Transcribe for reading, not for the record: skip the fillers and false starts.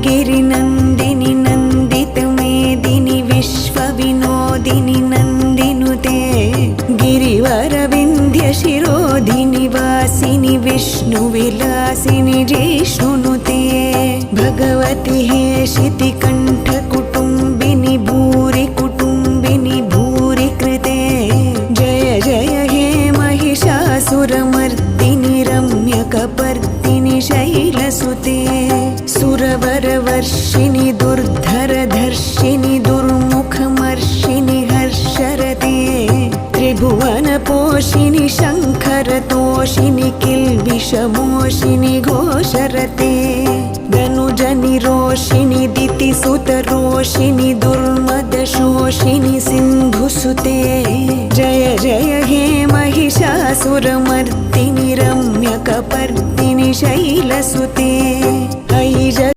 गिरिनन्दिनि नन्दितमेदिनि विश्वविनोदिनि नन्दिनुते गिरिवरविन्ध्यशिरोधिनि वासिनि विष्णुविलासिनि जिष्णुनुते भगवति हेशितिकण्ठकुटुम्बिनि भूरि कुटुम्बिनि भूरि कृते जय जय हे महिषासुरमर्दिनि रम्यकपर्दिनि शैलसुते सुरवरवर्षिणि दुर्धरधर्षिणि दुर्मुखमर्षिणि हर्षरते त्रिभुवनपोषिणि शङ्खरतोषिणि किल्बिषमोषिणि घोषरते धनुजनिरोषिणि दितिसुतरोषिणि दुर्मदशोषिणि सिन्धुसुते जय जय हे महिषासुरमर्दिनि रम्यकपर्दिनि शैलसुते।